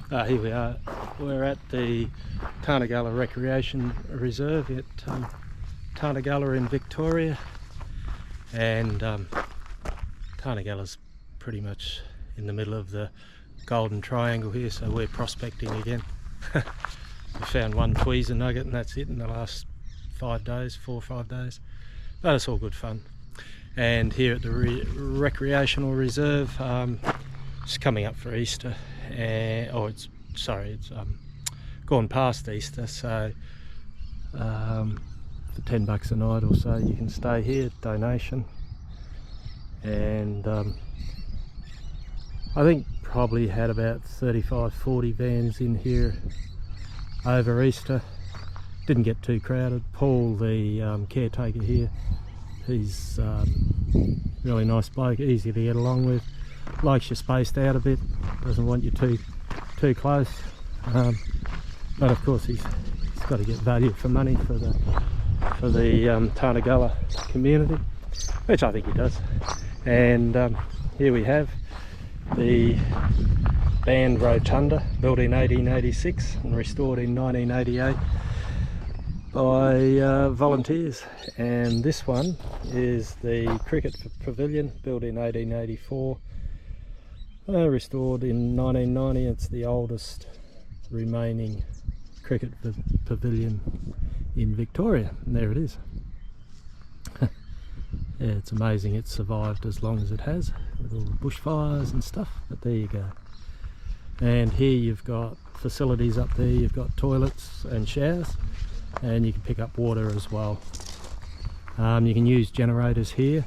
Here we are. We're at the Tarnagulla Recreation Reserve at Tarnagulla in Victoria, and Tarnagulla's pretty much in the middle of the Golden Triangle here, so we're prospecting again. We found one tweezer nugget and that's it in the last 4 or 5 days, but it's all good fun. And here at the recreational reserve, it's coming up for Easter, it's gone past Easter, so for $10 a night or so you can stay here, donation. And I think probably had about 35-40 vans in here over Easter. Didn't get too crowded. Paul, the caretaker here, he's really nice bloke, easy to get along with, likes you spaced out a bit, doesn't want you too close, but of course he's got to get value for money for the Tarnagulla community, which I think he does. And here we have the band rotunda, built in 1886 and restored in 1988 by volunteers. And this one is the cricket pavilion, built in 1884, restored in 1990. It's the oldest remaining cricket pavilion in Victoria, and there it is. Yeah, it's amazing it's survived as long as it has, with all the bushfires and stuff, but there you go. And here you've got facilities up there, you've got toilets and showers, and you can pick up water as well. You can use generators here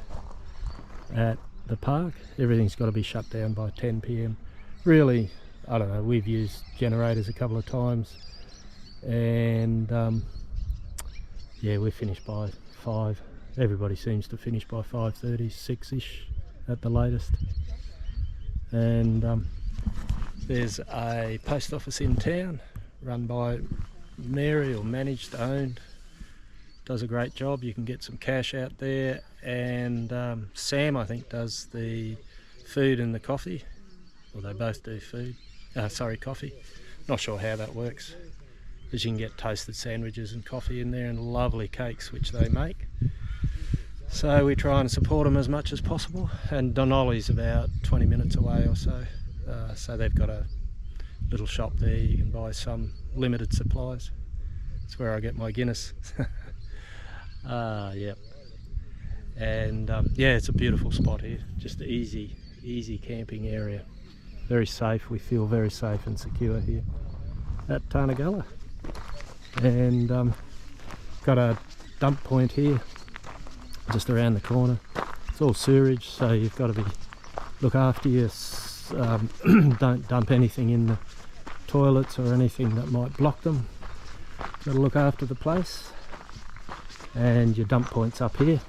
at the park. Everything's got to be shut down by 10 PM. Really, I don't know, we've used generators a couple of times, and yeah, we're finished by 5. Everybody seems to finish by 5:30, 6ish at the latest. And there's a post office in town run by Mary, or managed, owned, does a great job. You can get some cash out there, and Sam, I think, does the food and the coffee, or they both do coffee. Not sure how that works, because you can get toasted sandwiches and coffee in there, and lovely cakes which they make. So we try and support them as much as possible. And Donnelly's about 20 minutes away or so, so they've got a little shop there. You can buy some limited supplies. That's where I get my Guinness. Yeah. And yeah, it's a beautiful spot here, just an easy camping area, very safe. We feel very safe and secure here at Tarnagulla. And got a dump point here just around the corner. It's all sewerage, so you've got to look after your don't dump anything in the toilets or anything that might block them. Got to look after the place. And your dump point's up here,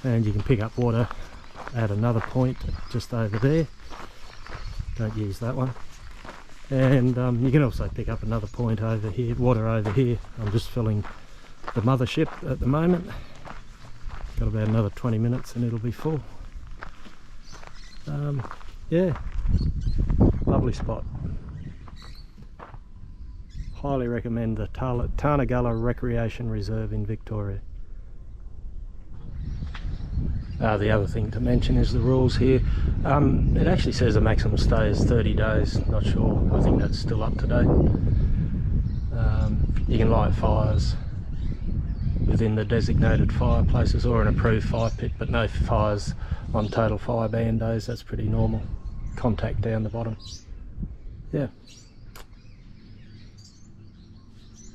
and you can pick up water at another point just over there. Don't use that one. And you can also pick up another point over here, water over here. I'm just filling the mothership at the moment. Got about another 20 minutes and it'll be full. Yeah, lovely spot. Highly recommend the Tarnagulla Recreation Reserve in Victoria. The other thing to mention is the rules here. It actually says the maximum stay is 30 days. Not sure, I think that's still up to date. You can light fires within the designated fireplaces or an approved fire pit, but no fires on total fire ban days. That's pretty normal. Contact down the bottom. Yeah.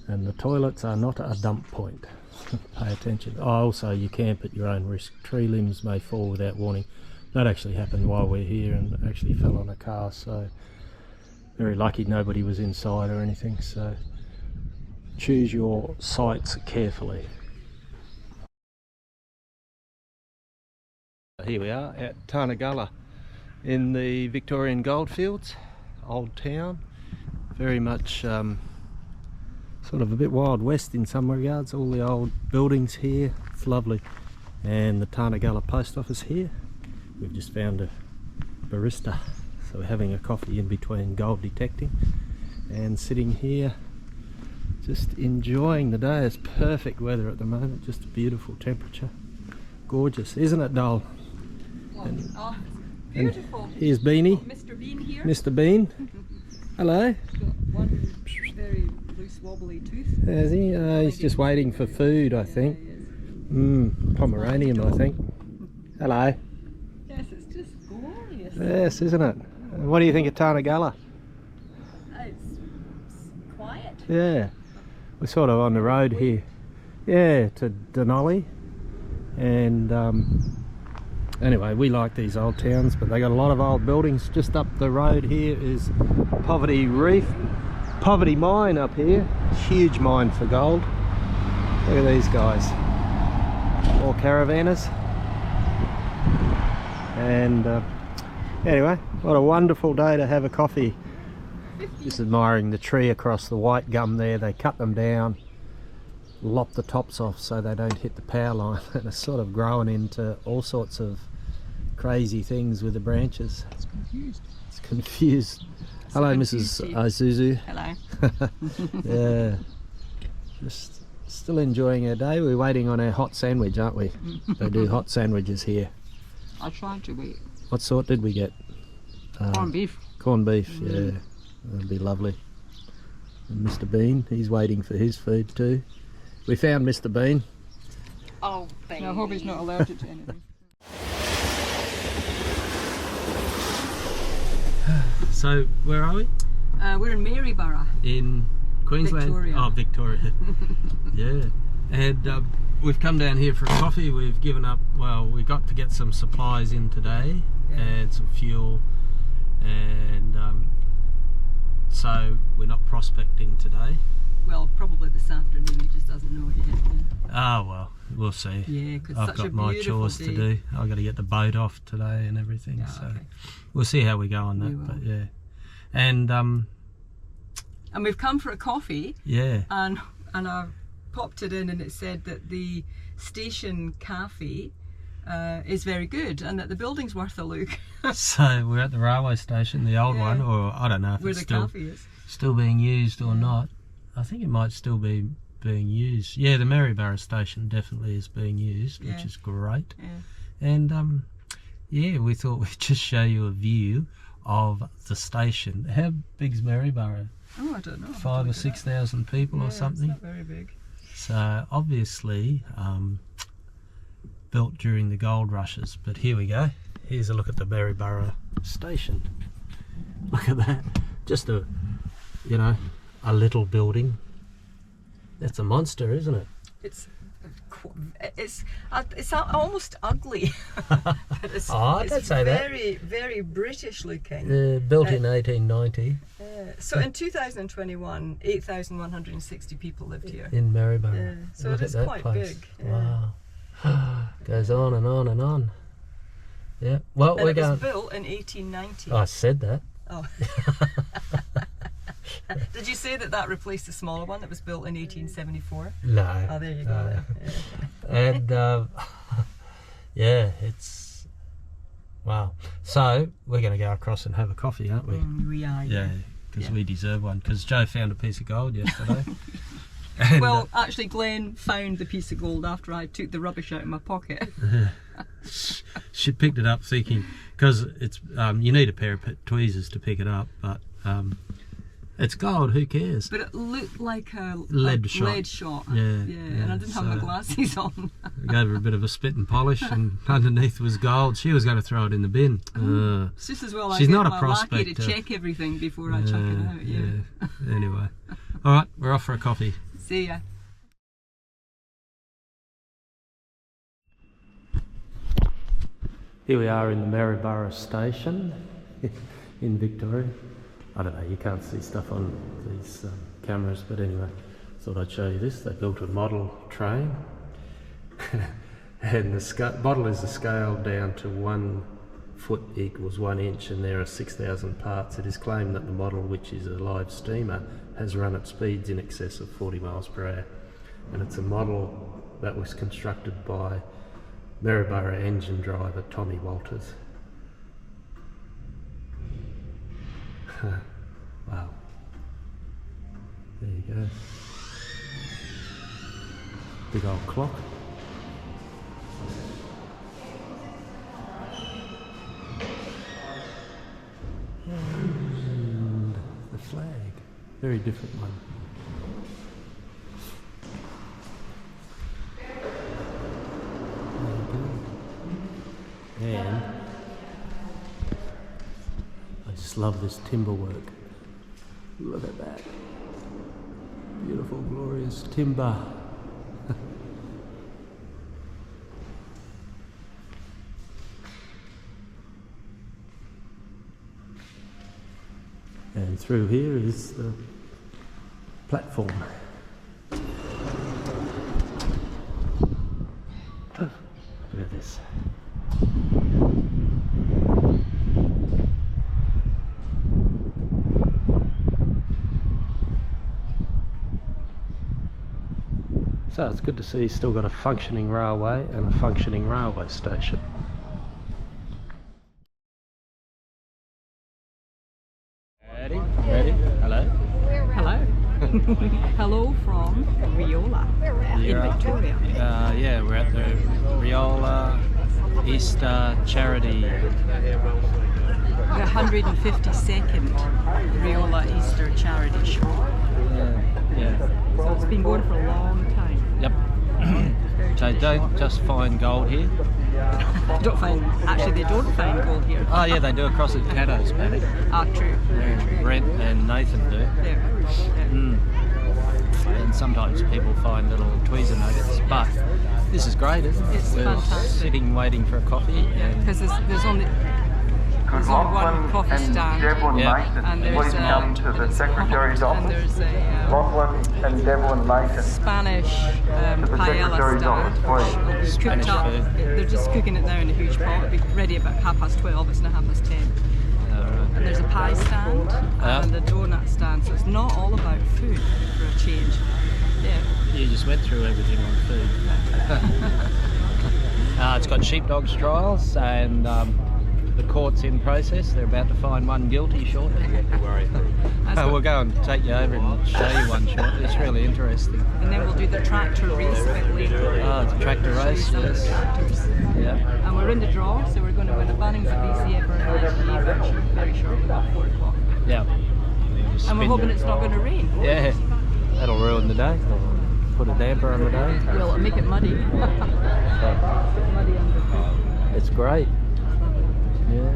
And the toilets are not a dump point. Pay attention. Also, you camp at your own risk. Tree limbs may fall without warning. That actually happened while we're here, and actually fell on a car, so very lucky nobody was inside or anything. So choose your sites carefully. Here we are at Tarnagulla in the Victorian Goldfields, old town, very much sort of a bit Wild West in some regards. All the old buildings here, it's lovely. And the Tarnagulla post office here. We've just found a barista, So we're having a coffee in between gold detecting and sitting here just enjoying the day. It's perfect weather at the moment, just a beautiful temperature. Gorgeous, isn't it, Dole? And, oh, beautiful. Here's Beanie. Mr. Bean here. Mr. Bean. Hello. Got one very loose wobbly tooth. Has he? He's just waiting for food, I think. Pomeranian, I think. Hello. Yes, it's just glorious. Yes, isn't it? What do you think of Tarnagulla? It's quiet. Yeah. We're sort of on the road here. Yeah, to Denali. And anyway, we like these old towns, but they got a lot of old buildings. Just up the road here is Poverty Reef, Poverty Mine up here. Huge mine for gold. Look at these guys. All caravanners. And anyway, what a wonderful day to have a coffee. Just admiring the tree across the white gum there. They cut them down, lop the tops off so they don't hit the power line, and it's sort of growing into all sorts of crazy things with the branches. It's confused. It's confused. Hello, Mrs. Isuzu. Hello. Yeah, just still enjoying our day. We're waiting on our hot sandwich, aren't we? They do hot sandwiches here. I tried to wait. What sort did we get? Corned beef. Corned beef, yeah. That'd be lovely. And Mr. Bean, he's waiting for his food too. We found Mr. Bean. Oh, baby. I hope he's not allergic to anything. So, where are we? We're in Maryborough. In Queensland? Victoria. Oh, Victoria. Yeah. And we've come down here for a coffee. We've given up, well, we got to get some supplies in today, and some fuel, and so we're not prospecting today. Well, probably this afternoon, he just doesn't know it yet. Ah, well, we'll see. Yeah, because I've such got a my beautiful chores day. to do. I've got to get the boat off today and everything, Yeah, so okay. we'll see how we go on that. We will. But yeah, and we've come for a coffee. yeah, And I popped it in, and it said that the station cafe is very good, and that the building's worth a look. so we're at the railway station, the old Yeah. one, or I don't know if Where it's the still cafe is. being used or not. I think it might still be being used. Yeah, the Maryborough station definitely is being used, which Yeah. is great. Yeah. And yeah, we thought we'd just show you a view of the station. How big's Maryborough? Oh, I don't know. 5,000 or 6,000 people or something. It's not very big. So obviously built during the gold rushes. But here we go. Here's a look at the Maryborough station. Look at that. Just a, you know, a little building. That's a monster, isn't it? It's almost ugly. But it's, I'd say that. very British looking. Built in 1890 So in 2021, 8,160 people lived here. in Maryborough. Yeah, so Look it at is that quite place. big. Yeah. Wow. Goes on and on and on. Yeah. Well, And we're it was going. built in 1890. I said that. Oh. Did you say that replaced the smaller one that was built in 1874? No. Oh, there you go. No. Then. Yeah. And yeah, it's wow. So we're going to go across and have a coffee, aren't we? We are. Yeah, because Yeah. we deserve one. Because Joe found a piece of gold yesterday. And, Well, actually, Glenn found the piece of gold after I took the rubbish out of my pocket. she picked it up thinking, because it's you need a pair of tweezers to pick it up, but it's gold. Who cares? But it looked like a Lead shot. Lead shot. Yeah, And I didn't have my so- glasses on. We gave her a bit of a spit and polish, and underneath was gold. She was going to throw it in the bin. It's just as well I She's get not a my lackey to prospector. check everything before I chuck it out. Yeah. Anyway, all right, we're off for a coffee. See ya. Here we are in the Maryborough station in Victoria. I don't know, you can't see stuff on these cameras, but anyway, thought I'd show you this. They built a model train and the model is scaled down to 1 foot equals 1 inch, and there are 6,000 parts. It is claimed that the model, which is a live steamer, has run at speeds in excess of 40 miles per hour, and it's a model that was constructed by Maryborough engine driver Tommy Walters. Wow. There you go. Big old clock. And the flag. Very different one. There you go. And I just love this timber work. Look at that. Beautiful, glorious timber. And through here is the platform. Oh, look at this. So it's good to see you've still got a functioning railway and a functioning railway station. Ready? Hello? Hello. Hello from Rheola in Victoria. Yeah, we're at the Rheola Easter charity. The 152nd Rheola Easter charity show. Yeah. So it's been going for a long time. Yep. So don't just find gold here. Actually they don't find gold here. Oh yeah, they do across at Caddo's paddock. Ah, true. Brent and Nathan do. There. And sometimes people find little tweezer nuggets, but this is great, isn't it? It's fantastic. Sitting waiting for a coffee. Because there's only one coffee stand. And there's come to the Secretary's office. And there's a Lachlan and Devlin Mason. Spanish paella stand, which is cooked up. food. They're just cooking it now in a huge pot. It'll be ready about 12:30. It's now 10:30. And there's a pie stand and a donut stand. So it's not all about food for a change. Yeah. You just went through everything on food. It's got sheepdog trials and the court's in process. They're about to find one guilty shortly. Don't worry. We'll go and take you over and show you one shortly. It's really interesting. And then we'll do the tractor race a bit later. Oh, it's a tractor race, yes. Yeah. And we're in the draw, so we're going to win a Bunnings at BCA for an LG very shortly, about 4 o'clock. Yeah. And we're hoping it's not going to rain. Yeah. That'll ruin the day. Put a damper on the day. Well, it'll make it muddy. Muddy under. It's great. Yeah.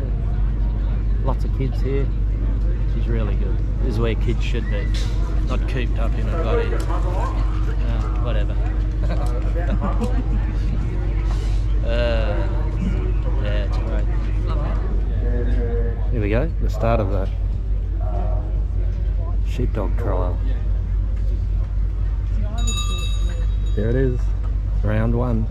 Lots of kids here. She's really good. This is where kids should be. Not cooped up in a body. Whatever. Yeah, it's great. Here we go. The start of the sheepdog trial. There it is. Round 1.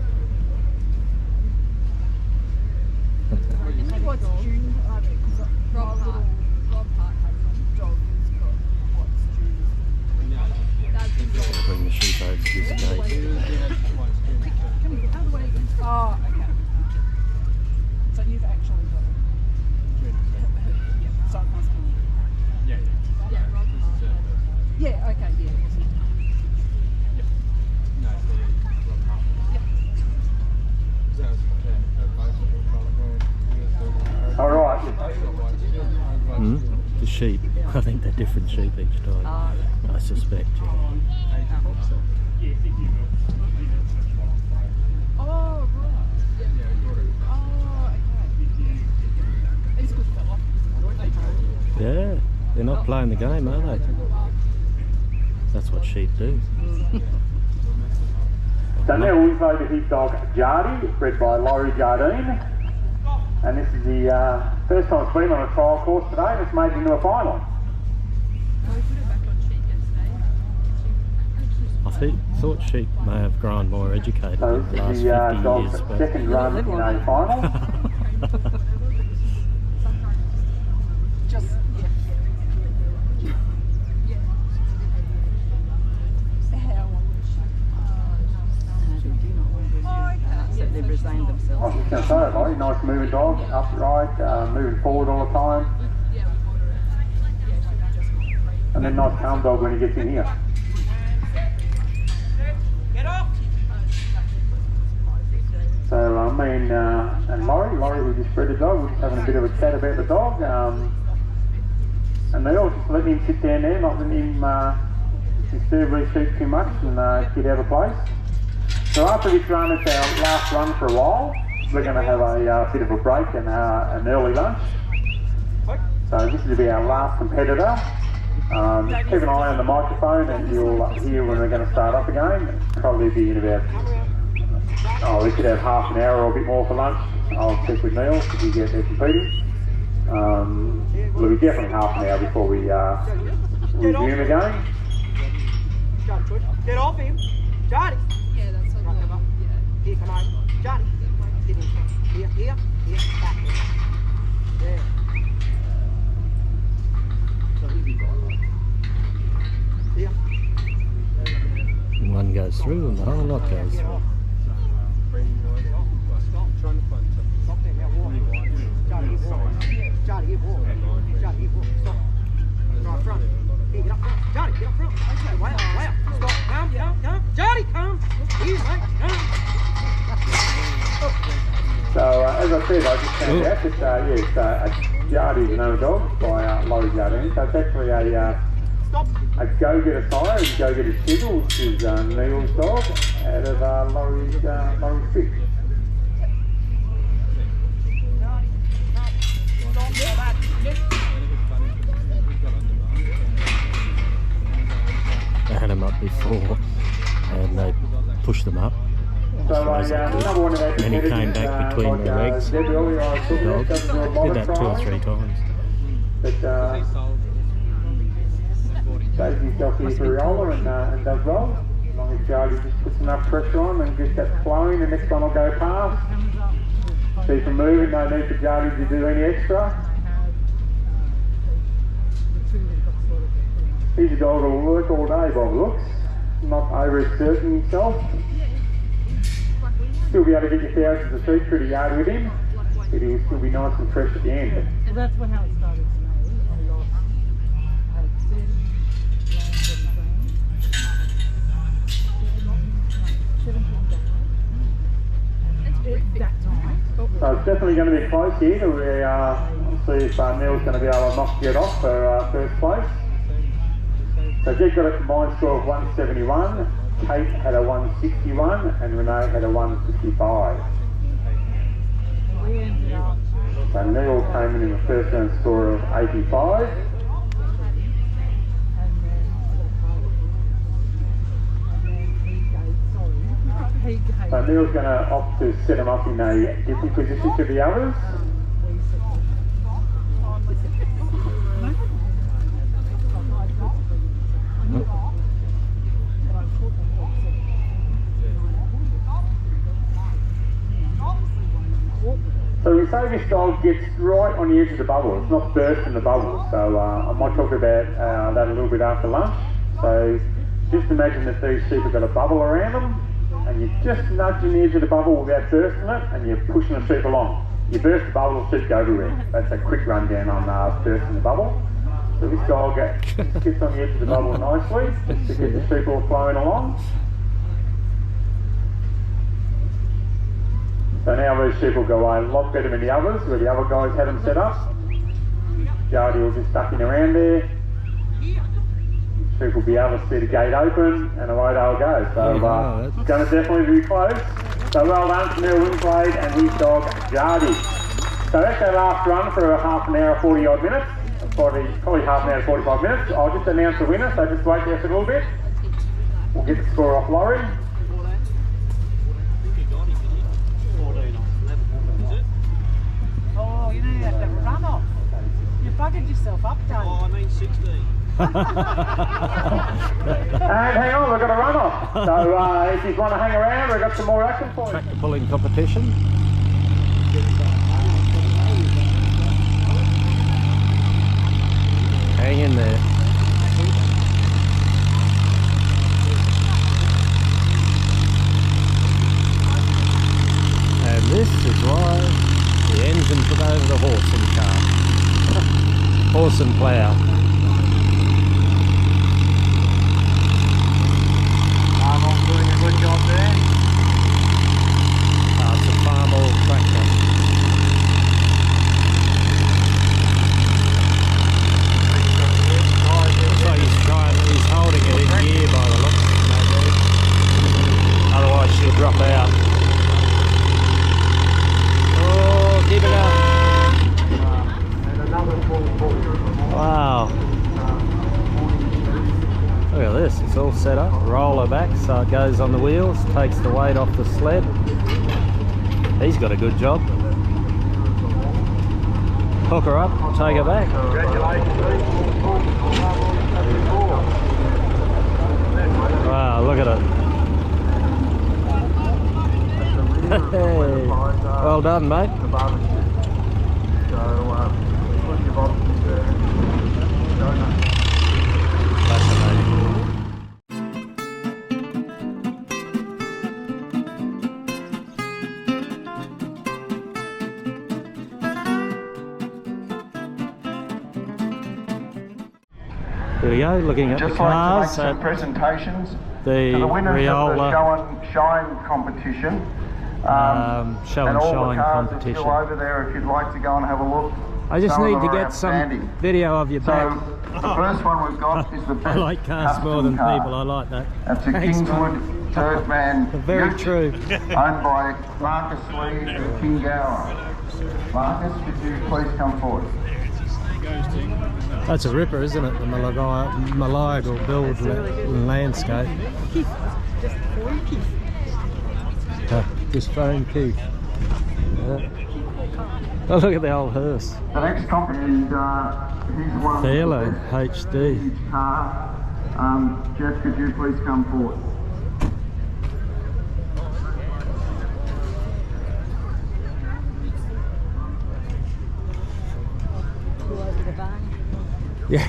Bring the sheep over to this gate. Oh, okay. So you've actually got it. So it must be. Yeah, okay, yeah. All right. The sheep. I think they're different sheep each time. I suspect. I hope so. Oh, right. Oh, okay. It's good fella. Yeah, they're not playing the game, are they? That's what sheep do. So now we've voted his dog Jardy, bred by Laurie Jardine. And this is the first time it's been on a trial course today, and it's made it into a final. I thought sheep may have grown more educated So in the this last is 50 the years. dog's But second run in a final. Just, How old is she? That's it, they've resigned I themselves. was just going to say, buddy, nice moving dog, upright, moving forward all the time. and then nice calm dog when he gets in here. So me and Laurie who just bred the dog, we're just having a bit of a chat about the dog, and they all just let him sit down there, not letting him disturb these sheep too much and get out of place. So after this run, it's our last run for a while. We're going to have a bit of a break and an early lunch. So this will be our last competitor. Keep an eye on the microphone and you'll hear when we're going to start up again. It'll probably be in about, we could have half an hour or a bit more for lunch. I'll check with Neil if you get there competing. It'll be definitely half an hour before we resume again. Get off him, Johnny. Yeah, that's what right, come on. Yeah. Here, come on, Johnny. Get in front. Here, back there. Yeah. Here. One goes through and the whole lot goes through. Stop there, now walk. Johnny, here, walk. Johnny, here, walk. Johnny, here, walk. Stop. Right front. Here, get up front. Johnny, get up front. Okay, way up. Stop. Come. Johnny, come. Here, mate, come. So as I said, I just found out that Jardy is another dog by Laurie Jardine. So it's actually a go-getter sire and go-getter Chisel, which is Neil's dog, out of Laurie's fish. They had him up before and they pushed them up. So another one of our And he came back between the legs. Deb earlier, I took Dog. it, doesn't do a lot Did of that 2 or trials, 3 times. but saves himself here for Rheola and does well. As long as Jardy just puts enough pressure on and gets that flowing, the next one will go past. Keep him moving, no need for Jardy to do any extra. He's a dog that will work all day by the looks, not overexerting himself. Still be able to get your thousands of feet through the yard with him, but he'll still be nice and fresh at the end. Well, that's how it started to me. I lost 30 that time. So it's definitely going to be close here. We'll see if Neil's going to be able to knock Jed off for first place. So Jed got a combined score of 171, Kate had a 161 and Renee had a 155. So Neil came in the first round score of 85. So Neil's going to opt to set him up in a different position to the others. So we say this dog gets right on the edge of the bubble, it's not bursting the bubble, so I might talk about that a little bit after lunch. So just imagine that these sheep have got a bubble around them, and you're just nudging the edge of the bubble without bursting it, and you're pushing the sheep along. You burst the bubble, the sheep go everywhere. That's a quick rundown on bursting the bubble. So this dog gets on the edge of the bubble nicely, to get the sheep all flowing along. So now these sheep will go away a lot better than the others, where the other guys had them set up. Jardy will just ducking around there. Sheep will be able to see the gate open, and away they'll go. So it's going to definitely be close. So well done to Neil Winglade and his dog Jardy. So that's our last run for half an hour, 40 odd minutes. Probably half an hour, 45 minutes. I'll just announce the winner, so just wait there for a little bit. We'll get the score off Laurie. Oh, you know you have to run off. You buggered yourself up, don't you? Oh, I mean 16. And hang on, we've got a run off. So if you want to hang around, we've got some more action for you. Tractor pulling competition. Hang in there. And this is why the engine put over the horse and cart. Horse and plough. there. It's a farm oil tractor. So he's holding it in gear by the looks, maybe. Otherwise she'll drop out. Oh, keep it up. And another full Wow. Look at this, it's all set up. Roller back so it goes on the wheels, takes the weight off the sled. He's got a good job. Hook her up, take her back. Wow, look at it. Hey, well done, mate. Here we go, looking at Just the cars like to make some presentations the to the winners Rheola of the Show and Shine competition. Show and and all Shine the cars competition. are still over there if you'd like to go and have a look. I just Some of need to them are get some outstanding. video of your back. So the first one we've got is the I like cars more than people, I like that. That's a Thanks, Kingswood mate. Third Man Very Ute, true. owned by Marcus Lee and King Gower. Marcus, could you please come forward? That's a ripper, isn't it? The Malayagal build landscape. Just foam piece. Just foam Keith. Oh, look at the old hearse. The next company is he's one Rheola of HD. his car. Jeff, could you please come forward? Go over the van. Yeah,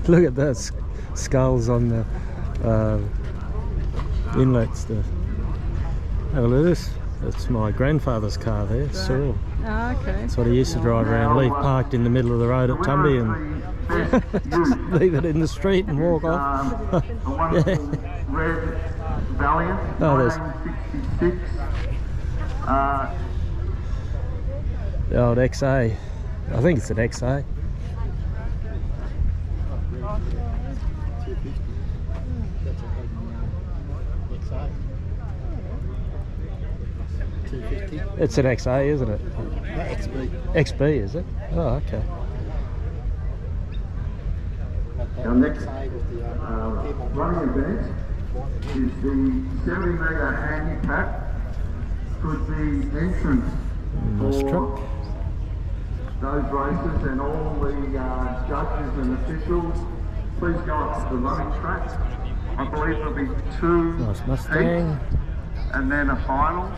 look at those skulls on the inlets. Have a look at this. That's my grandfather's car there, Cyril. Ah, okay. That's what he used to drive around, leave parked in the middle of the road at Tumby and leave it in the street and walk off. A wonderful red Valiant, Oh, there's 1966. the old XA. I think it's an XA. It's an XA, isn't it? XB. XB, is it? Oh, okay. Our next running event is the 70 metre handicap. Could be entrance Nice for truck. those races, and all the judges and officials. Please go up to the running track. I believe there'll be two Nice Mustang. heats and then a final.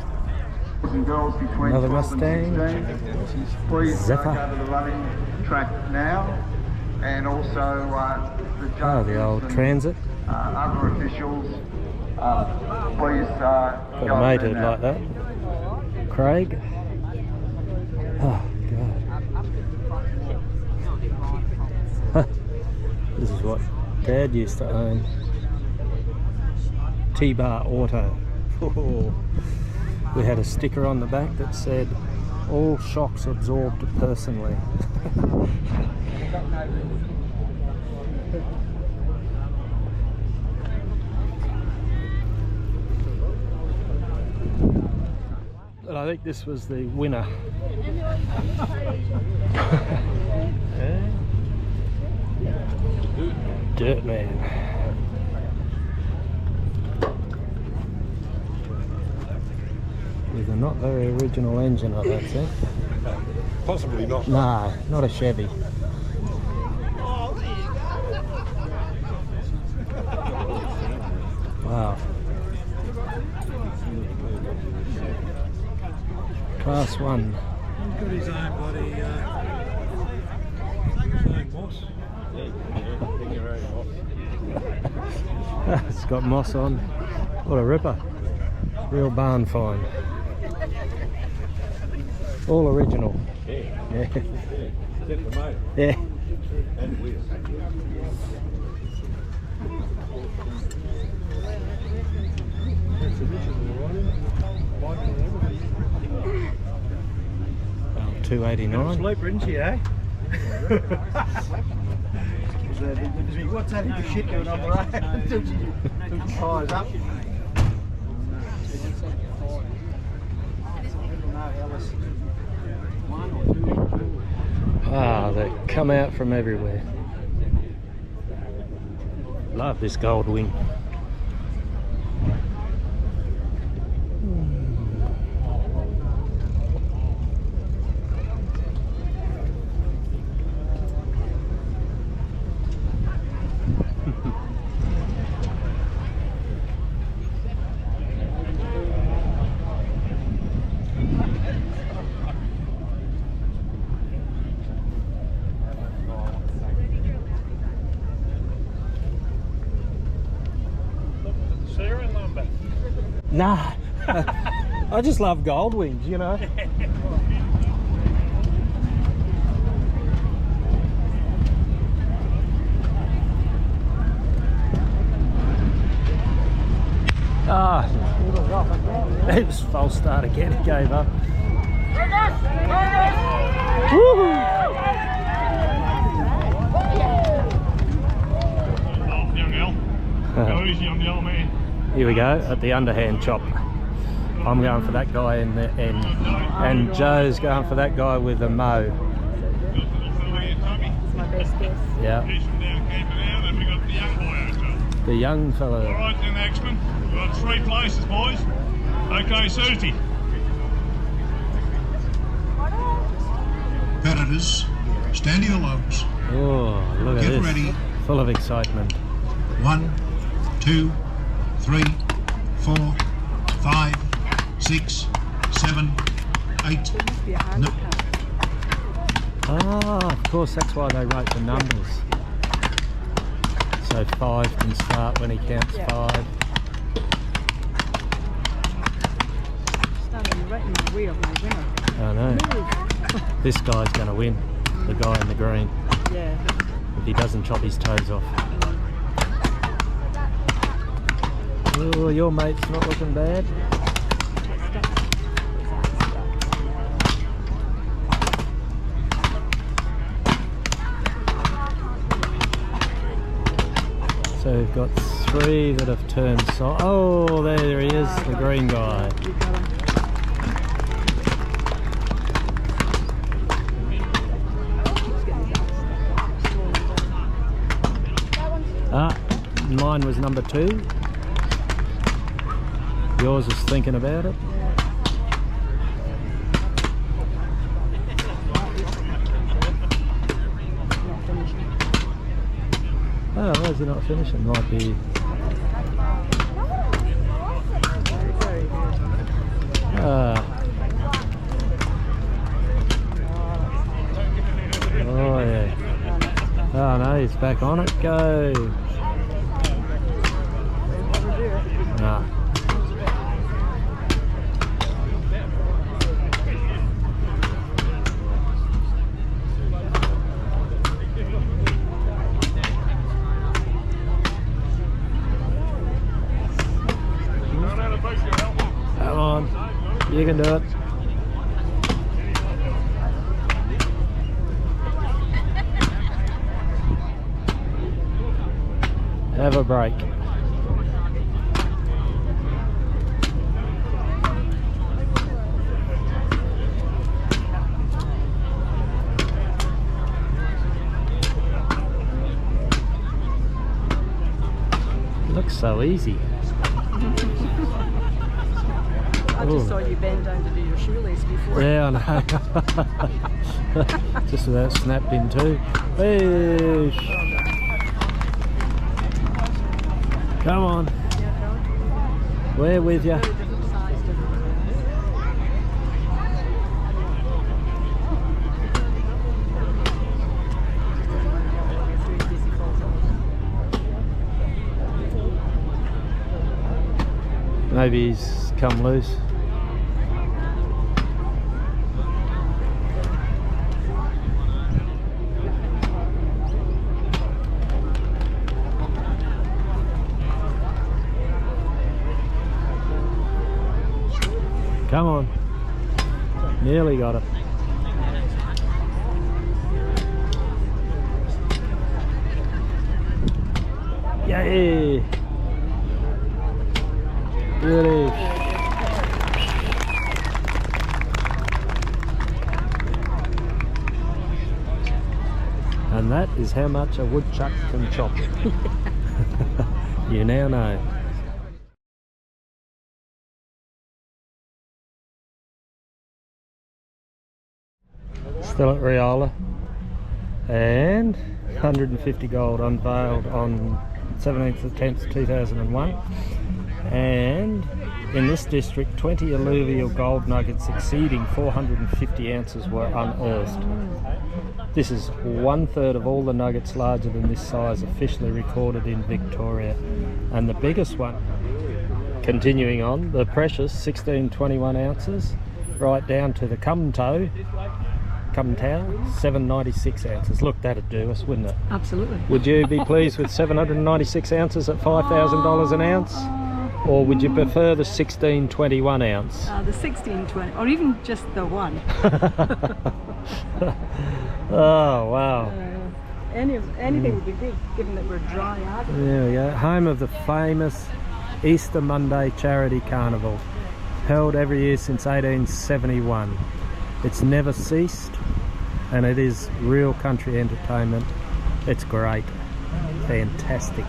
Boys and girls between Another 12 Mustang. and 16. Please Zephyr. go to the running track now. And also the judges Oh, the old and, Transit. other officials, please Got a go mate there who'd now. like that. Craig. Oh, God. This is what Dad used to own. T-Bar Auto. We had a sticker on the back that said, "All shocks absorbed personally." But I think this was the winner. Dirt Man. With a not very original engine, I don't think. Possibly not. Nah, not a Chevy. Wow. Class 1. He's got his own bloody his own moss. It's got moss on. What a ripper. Real barn find. All original. Yeah. Yeah. And wheels. That's a $2.89. Sleeper, isn't she, eh? What's that heap of shit doing on the road? Until she fires up. Ah, they come out from everywhere. Love this gold wing. Nah, I just love gold wings, you know. Ah, it was false start again, he gave up. Here we go at the underhand chop. I'm going for that guy in the end, and Joe's going for that guy with the mo. It's my best guess. Yeah, the young fella. Alright then, Axman. We've got 3 places, boys. Okay, Susie. Competitors, stand to your lobes. Oh, look at Get this. ready. Full of excitement. 1, 2, 3, 4, 5, 6, 7, 8. There must be a handicap. Ah, of course, that's why they wrote the numbers. So 5 can start when he counts 5. Standing right in the way of my winner. I know. This guy's going to win. The guy in the green. Yeah. If he doesn't chop his toes off. Oh, your mate's not looking bad. So we've got 3 that have turned so. Oh, there he is, the green guy. Ah, mine was number 2. Yours is thinking about it. Oh, why is he not finishing? Might be. Oh yeah. Oh no, he's back on it. Go. Nah. Come on, you can do it. Have a break. Looks so easy. I just saw you bend down to do your shoelace before. Yeah, I know. Just about snapped in too. Fish. Come on. We're with you. Maybe he's come loose. Come on. Nearly got it. Yay! Beauty. And that is how much a woodchuck can chop. You now know. Still at Rheola, and 150 gold unveiled on 17th of 10th 2001, and in this district 20 alluvial gold nuggets exceeding 450 ounces were unearthed. This is 1/3 of all the nuggets larger than this size officially recorded in Victoria, and the biggest one, continuing on, the precious 1621 ounces right down to the Come Tower, 796 ounces. Look, that'd do us, wouldn't it? Absolutely. Would you be pleased with 796 ounces at $5,000 an ounce? Or would you prefer the 1621 ounce? The 1620, or even just the one. Oh, wow. Anything would be good, given that we're dry out. There we go. Home of the famous Easter Monday charity carnival, held every year since 1871. It's never ceased, and it is real country entertainment. It's great. Fantastic.